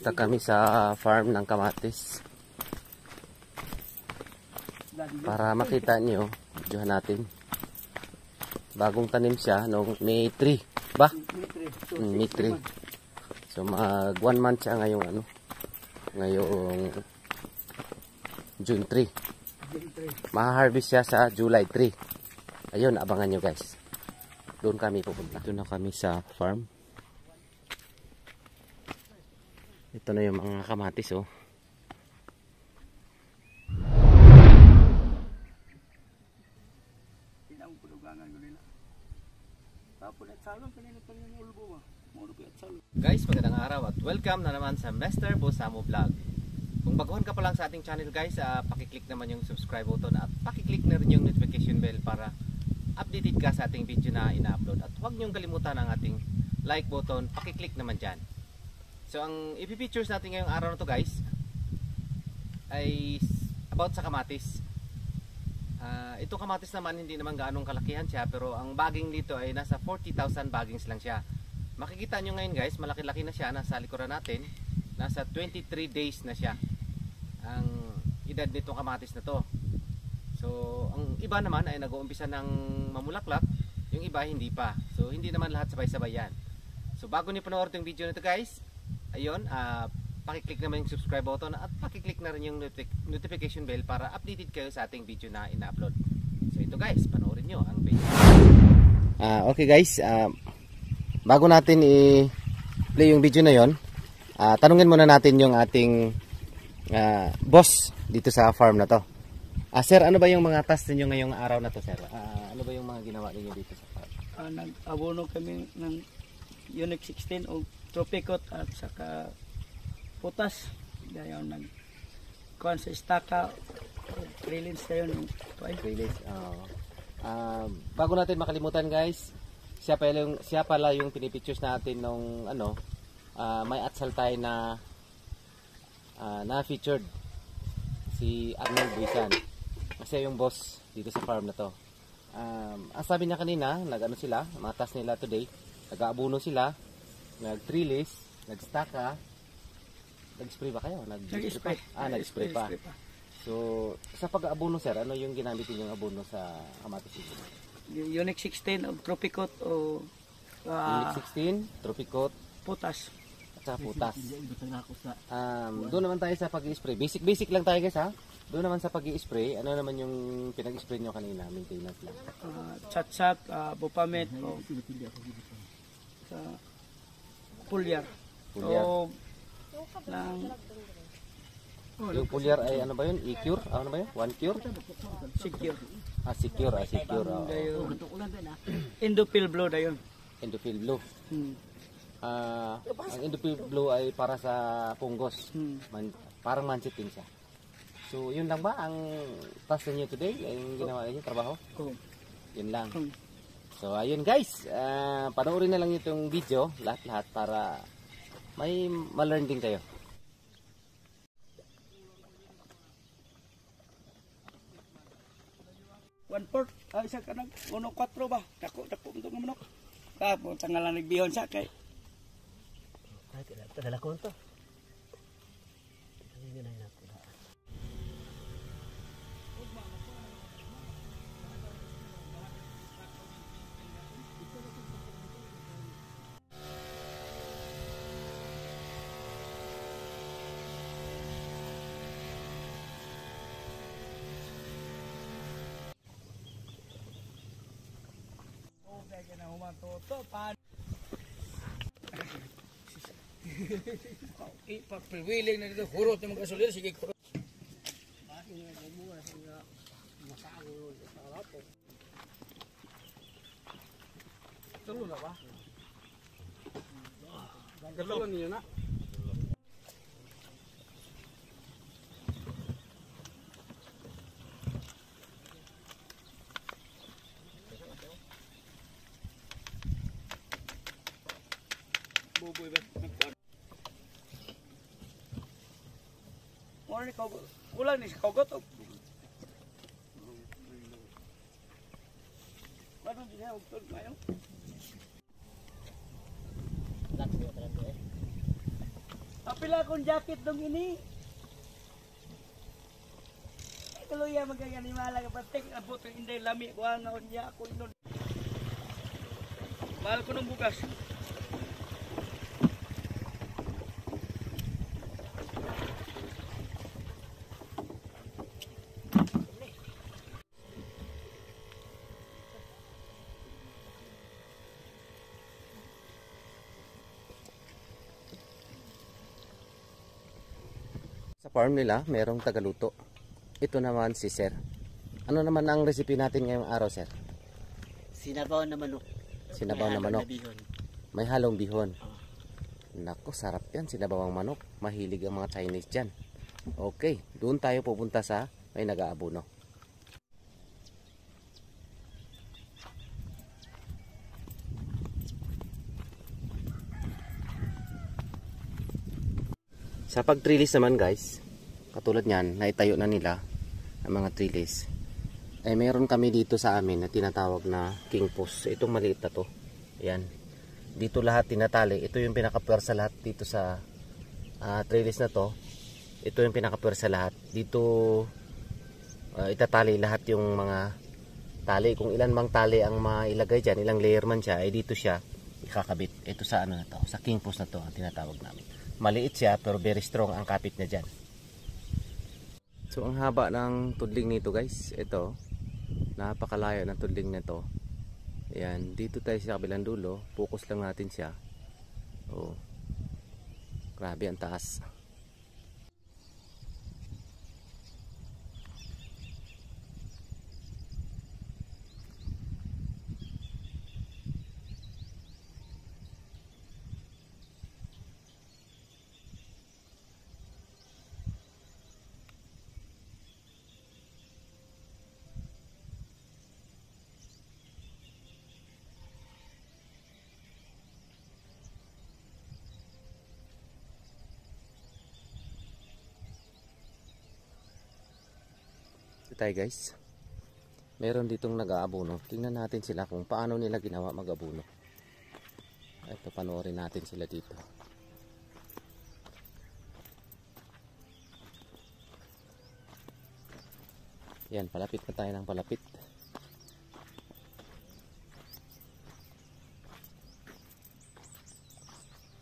Punta kami sa farm ng kamatis para makita nyo, videohan natin. Bagong tanim siya noong May 3 ba? May 3. So mag 1 month siya ngayong ngayong June 3. Maha-harvest siya sa July 3. Ayun, abangan nyo guys. Doon kami pupunta. Ito na kami sa farm. Ito na yung mga kamatis oh. Guys, magandang araw at welcome na naman sa Mr. Bosamo Vlog. Kung baguhan ka pa lang sa ating channel guys, pakiclick naman yung subscribe button at pakiclick na rin yung notification bell para updated ka sa ating video na ina-upload. At huwag niyong kalimutan ang ating like button, pakiclick naman dyan. So ang ipipictures natin ngayong araw na to guys ay about sa kamatis. Ito kamatis naman hindi naman gaanong kalakihan siya, pero ang bagging dito ay nasa 40,000 baggings lang siya. Makikita nyo ngayon guys, malaki-laki na siya, nasa likuran natin, nasa 23 days na siya ang edad nitong kamatis na to. So ang iba naman ay nag-uumpisa ng mamulaklak, yung iba hindi pa. So hindi naman lahat sabay-sabay yan. So bago niyo panoorin yung video nito guys, ayun, pakiclick naman yung subscribe button at pakiclick na rin yung notification bell para updated kayo sa ating video na ina-upload. So ito guys, panoorin nyo ang video. Okay guys, bago natin i-play yung video na yon, tanungin muna natin yung ating boss dito sa farm na to. Sir, ano ba yung mga task ninyo ngayong araw na to, sir? Ano ba yung mga ginawa ninyo dito sa farm? Nag-abono kami ng Unix 16 o Tropicot at saka putas. Dayon nag-kuhan sa istaka, freelance dayon yung freelance. Bago natin makalimutan guys, siya pala yung pinipictures natin nung may atsal tayo na na-featured, si Arnold Buisan. Kasi yung boss dito sa farm na to. Ang sabi niya kanina, sila, mga task nila today, nag-aabuno sila, nag-trellis, nag-staka, nag-spray ba kayo? Nag-spray. Nag-spray pa. So, sa pag-aabuno sir, ano yung ginamit niyo yung abuno sa kamatis niyo? Unix 16 o Tropicot o Unix 16, Tropicot, putas. at saka putas. Doon naman tayo sa pag-i-spray. Basic lang tayo guys ha. Doon naman sa pag-i-spray, ano naman yung pinag-spray nyo kanina? Maintenance lang. Chat-chat, Bupamit o Pulyar. O yung pulyar ay ano ba yun? E-cure? Ano ba yun? One cure? Secure. Secure. Indopil Blue dayon. Indopil Blue. Ang Indopil Blue ay para sa punggos. Parang mansit din siya. So yun lang ba ang task niyo today? Yung ginawa niyo trabaho? Yun lang. So ayun guys, panoorin na lang itong video lahat-lahat para may ma-learn din kayo. One-fourth, isa ka nag 1-4 ba? Dako itong manok. Tapos tanggalan nagbihon sa kay. Ay, dala ko to. Pagpiwiling na dito, hurot yung mga kasulira, sige hurot. Tulo na ba? Tulo niyo na. Buboy ba? Mura ni kaugot. Kulang ni kaugot. Ano din niya? Ugtod ngayon. pila akong jacket dong ini. Kaluya magaganimala ka patik abot ang inday lami ko ang niya ako inon. Mahal ko ng bukas. Sa farm nila, merong tagaluto. Ito naman si Sir. Ano naman ang recipe natin ngayong araw, Sir? Sinabaw na manok. Sinabaw na manok. May halong bihon. Nako, sarap yan. Sinabawang manok. Mahilig ang mga Chinese dyan. Okay, doon tayo pupunta sa may nag-aabono. Sa pag-trellis naman guys, katulad nyan, naitayo na nila ang mga trellis. Eh meron kami dito sa amin na tinatawag na king post. Itong maliit na to. Ayan. Dito lahat tinatali. Ito yung pinaka-pwersa lahat dito sa trellis na to. Ito yung pinaka-pwersa lahat. Dito itatali lahat yung mga tali. Kung ilan mang tali ang mailagay dyan, ilang layer man siya, eh dito siya ikakabit. Ito sa ano na to, sa king post na to ang tinatawag namin. Maliit siya pero very strong ang kapit niya dyan. So ang haba ng tudling nito guys, ito, napakalayo ng tudling nito. Ayan, dito tayo sa kabilang dulo, focus lang natin siya. Oh, grabe ang taas. Tayo guys, meron ditong nag-aabono. Tingnan natin sila kung paano nila ginawa mag-abono. Ito, panoorin natin sila dito. Yan, palapit na tayo ng palapit.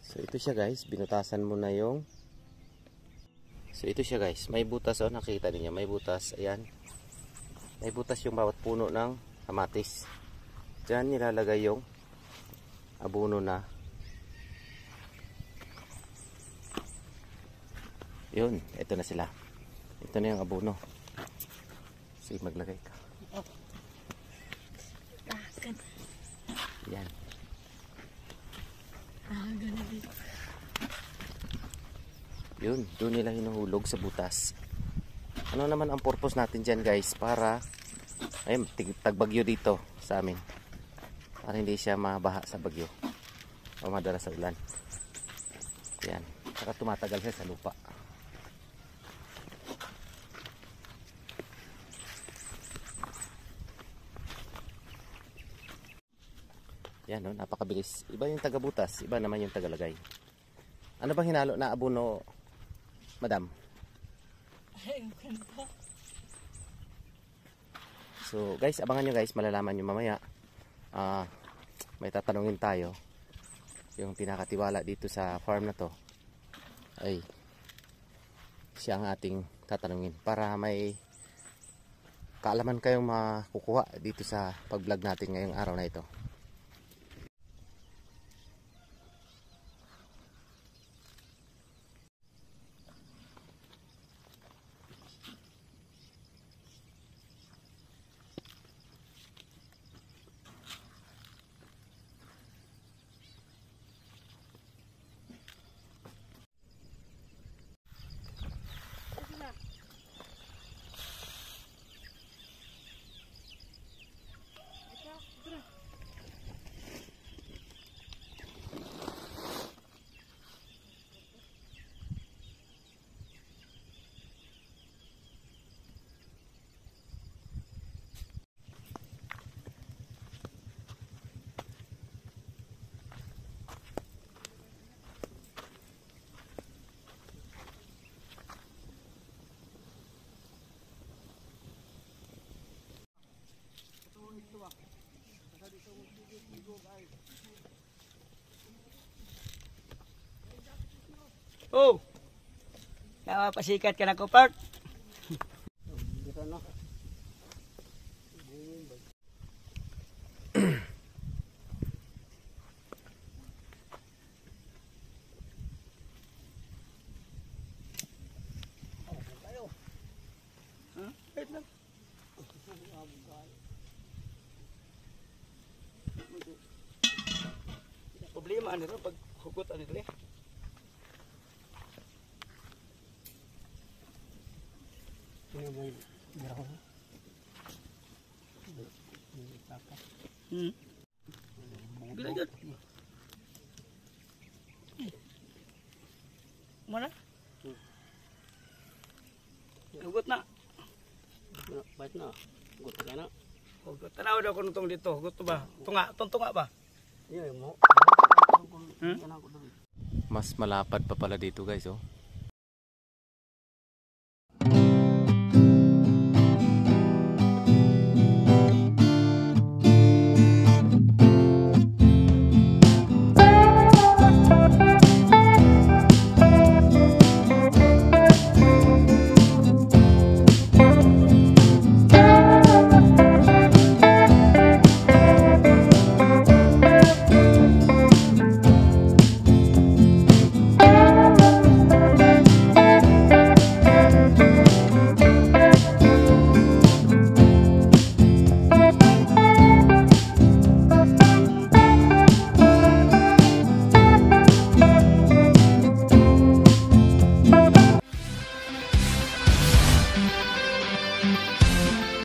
So ito siya guys, binutasan mo na yung. So ito siya guys, may butas, oh, nakita niyo, may butas. Ayan. May butas yung bawat puno ng kamatis. Diyan nilalagay yung abono na. Yun, ito na sila. Ito na yung abono. Sige, maglagay ka. Yan. Yun, doon nila hinuhulog sa butas. Ano naman ang purpose natin dyan guys? Para ay, tagbagyo dito sa amin. Para hindi siya mabaha sa bagyo o madala sa ulan. Yan, para tumatagal siya sa lupa. Yan, no, napakabilis. Iba yung tagabutas, iba naman yung tagalagay. Ano bang hinalo na abono, madam? So guys, abangan nyo guys, malalaman nyo mamaya. May tatanungin tayo. Yung pinakatiwala dito sa farm na to ay siya ang ating tatanungin para may kaalaman kayong makukuha dito sa pag-vlog natin ngayong araw na ito. Oh! Napasikat ka na ko, Park. Wait lang. Problema ano rin pag hugot ano rin. Bilagad. Mana? Hugot na. Baik na. Hugot ka na. Hugot. Tanaw daw ko nung dito. Hugot to ba? Tunga ba? Iya mo. Mas malapad pa pala dito guys oh.